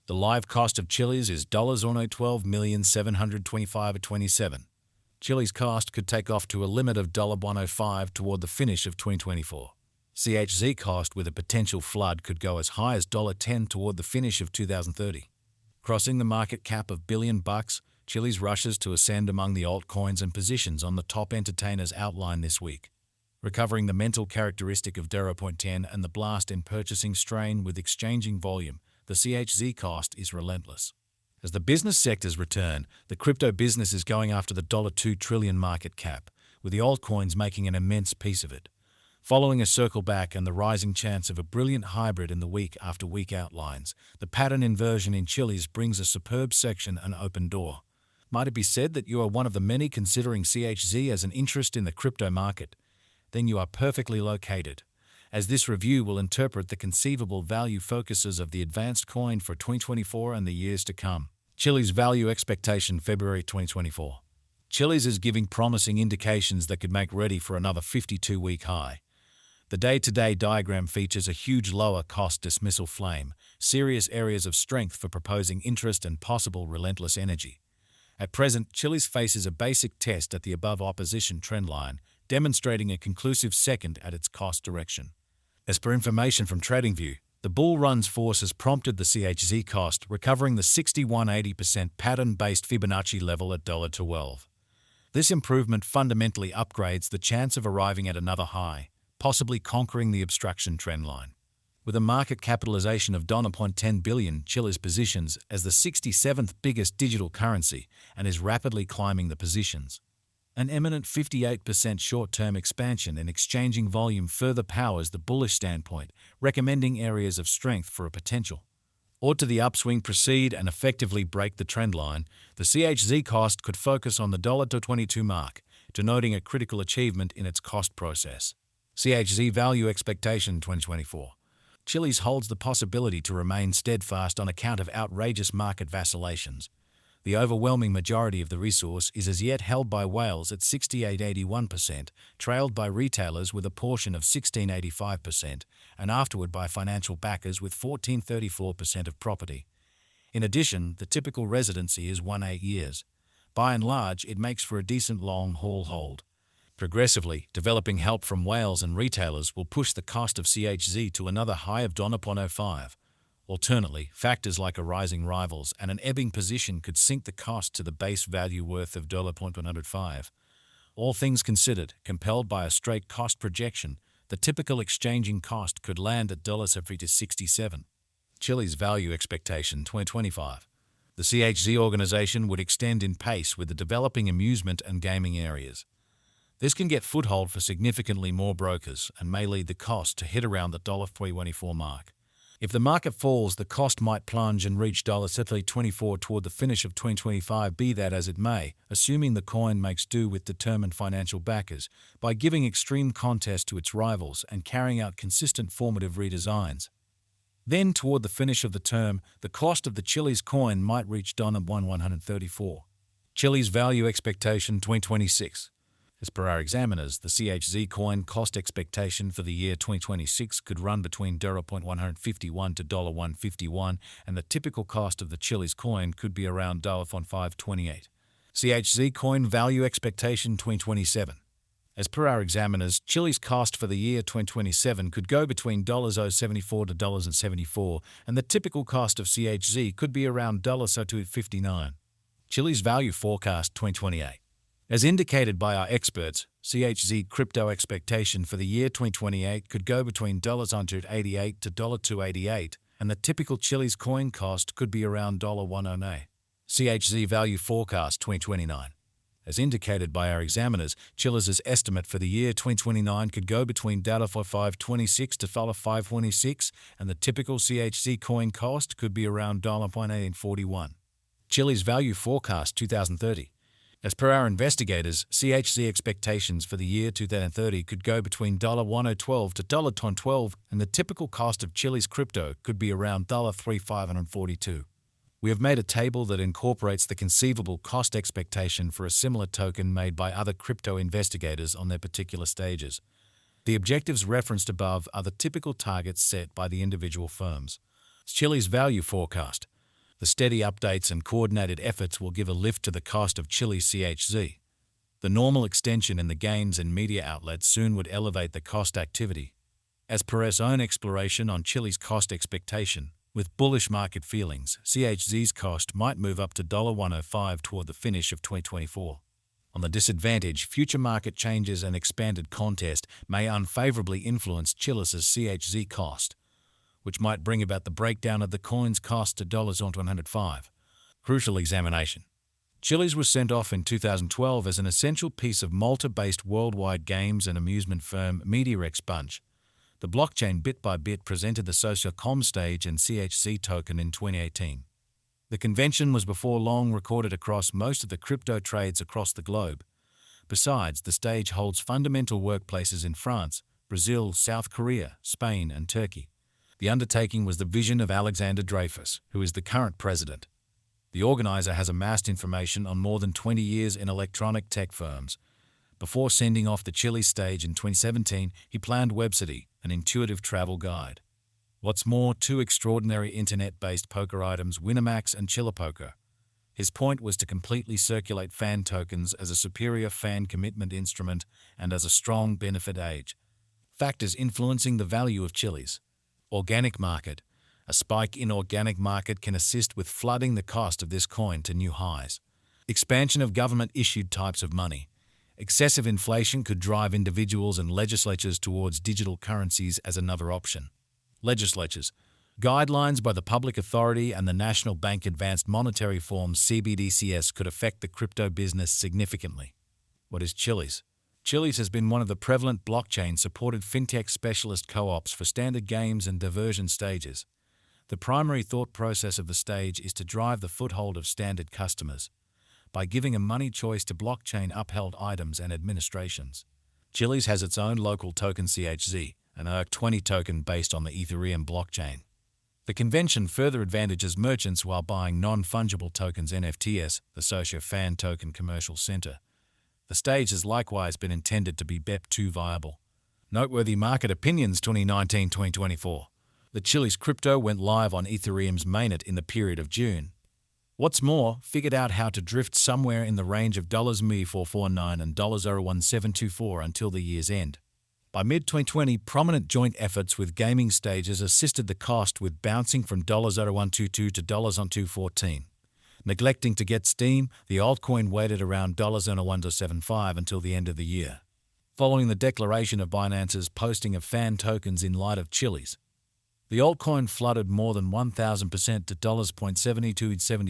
The live cost of Chilliz is $12,725,27. Chilliz cost could take off to a limit of $105 toward the finish of 2024. CHZ cost with a potential flood could go as high as $10 toward the finish of 2030. Crossing the market cap of $1 billion, Chilliz rushes to ascend among the altcoins and positions on the top entertainers outline this week. Recovering the mental characteristic of 10 and the blast in purchasing strain with exchanging volume, the CHZ cost is relentless. As the business sectors return, the crypto business is going after the $2 trillion market cap, with the altcoins making an immense piece of it. Following a circle back and the rising chance of a brilliant hybrid in the week after week outlines, the pattern inversion in Chilliz brings a superb section and open door. Might it be said that you are one of the many considering CHZ as an interest in the crypto market? Then you are perfectly located, as this review will interpret the conceivable value focuses of the advanced coin for 2024 and the years to come. Chilliz value expectation February 2024. Chilliz is giving promising indications that could make ready for another 52-week high. The day-to-day diagram features a huge lower cost dismissal flame, serious areas of strength for proposing interest and possible relentless energy. At present, Chilliz faces a basic test at the above opposition trendline, demonstrating a conclusive second at its cost direction. As per information from TradingView, the bull run's force has prompted the CHZ cost recovering the 6180% pattern-based Fibonacci level at $12. This improvement fundamentally upgrades the chance of arriving at another high, possibly conquering the obstruction trendline. With a market capitalization of $10 billion, Chilliz positions as the 67th biggest digital currency and is rapidly climbing the positions. An eminent 58% short-term expansion in exchanging volume further powers the bullish standpoint, recommending areas of strength for a potential. Or to the upswing proceed and effectively break the trend line, the CHZ cost could focus on the $22 mark, denoting a critical achievement in its cost process. CHZ value expectation 2024. Chilliz holds the possibility to remain steadfast on account of outrageous market vacillations. The overwhelming majority of the resource is as yet held by whales at 68.81%, trailed by retailers with a portion of 16.85%, and afterward by financial backers with 14.34% of property. In addition, the typical residency is 8 years. By and large, it makes for a decent long-haul hold. Progressively, developing help from whales and retailers will push the cost of CHZ to another high of $05. Alternately, factors like a rising rivals and an ebbing position could sink the cost to the base value worth of $105. All things considered, compelled by a straight cost projection, the typical exchanging cost could land at $67. Chilliz value expectation 2025. The CHZ organization would extend in pace with the developing amusement and gaming areas. This can get foothold for significantly more brokers and may lead the cost to hit around the $3.24 mark. If the market falls, the cost might plunge and reach $7.24 toward the finish of 2025, be that as it may, assuming the coin makes do with determined financial backers, by giving extreme contest to its rivals and carrying out consistent formative redesigns. Then, toward the finish of the term, the cost of the Chilliz coin might reach $134. Chilliz value expectation 2026. As per our examiners, the CHZ coin cost expectation for the year 2026 could run between $151 to $151, and the typical cost of the Chilliz coin could be around $528. CHZ coin value expectation 2027. As per our examiners, Chilliz cost for the year 2027 could go between $0.74 to $0.74, and the typical cost of CHZ could be around $2.59. Chilliz value forecast 2028. As indicated by our experts, CHZ crypto expectation for the year 2028 could go between $188 to $288, and the typical Chilliz coin cost could be around $108. CHZ value forecast 2029. As indicated by our examiners, Chilliz's estimate for the year 2029 could go between $526 to $526, and the typical CHZ coin cost could be around $1.41. Chilliz value forecast 2030. As per our investigators, CHZ expectations for the year 2030 could go between $1.12 to $1.12, and the typical cost of Chilliz crypto could be around $3,542. We have made a table that incorporates the conceivable cost expectation for a similar token made by other crypto investigators on their particular stages. The objectives referenced above are the typical targets set by the individual firms. Chilliz value forecast. The steady updates and coordinated efforts will give a lift to the cost of Chiliz CHZ. The normal extension in the games and media outlets soon would elevate the cost activity. As per its own exploration on Chiliz cost expectation, with bullish market feelings, CHZ's cost might move up to $105 toward the finish of 2024. On the disadvantage, future market changes and expanded contest may unfavorably influence Chiliz's CHZ cost, which might bring about the breakdown of the coin's cost to $105. Crucial examination. Chiliz was sent off in 2012 as an essential piece of Malta-based worldwide games and amusement firm MediaXpunge. The blockchain bit by bit presented the Sociocom stage and CHZ token in 2018. The convention was before long recorded across most of the crypto trades across the globe. Besides, the stage holds fundamental workplaces in France, Brazil, South Korea, Spain, and Turkey. The undertaking was the vision of Alexander Dreyfus, who is the current president. The organizer has amassed information on more than 20 years in electronic tech firms. Before sending off the Chiliz stage in 2017, he planned WebCity, an intuitive travel guide. What's more, two extraordinary internet-based poker items, Winamax and Chilipoker. His point was to completely circulate fan tokens as a superior fan commitment instrument and as a strong benefit age. Factors influencing the value of Chiliz. Organic market. A spike in organic market can assist with flooding the cost of this coin to new highs. Expansion of government-issued types of money. Excessive inflation could drive individuals and legislatures towards digital currencies as another option. Legislatures. Guidelines by the public authority and the National Bank Advanced Monetary Forms CBDCs could affect the crypto business significantly. What is Chiliz? Chiliz has been one of the prevalent blockchain-supported fintech specialist co-ops for standard games and diversion stages. The primary thought process of the stage is to drive the foothold of standard customers by giving a money choice to blockchain-upheld items and administrations. Chiliz has its own local token CHZ, an ERC20 token based on the Ethereum blockchain. The convention further advantages merchants while buying non-fungible tokens NFTs, the Socio-Fan Token Commercial Center. The stage has likewise been intended to be BEP2 viable. Noteworthy market opinions 2019-2024. The Chiliz crypto went live on Ethereum's mainnet in the period of June. What's more, figured out how to drift somewhere in the range of $449 and $01724 until the year's end. By mid-2020, prominent joint efforts with gaming stages assisted the cost with bouncing from $0122 to $0214. Neglecting to get steam, the altcoin waited around $0175 until the end of the year. Following the declaration of Binance's posting of fan tokens in light of Chiliz, the altcoin flooded more than 1,000% to $0.7276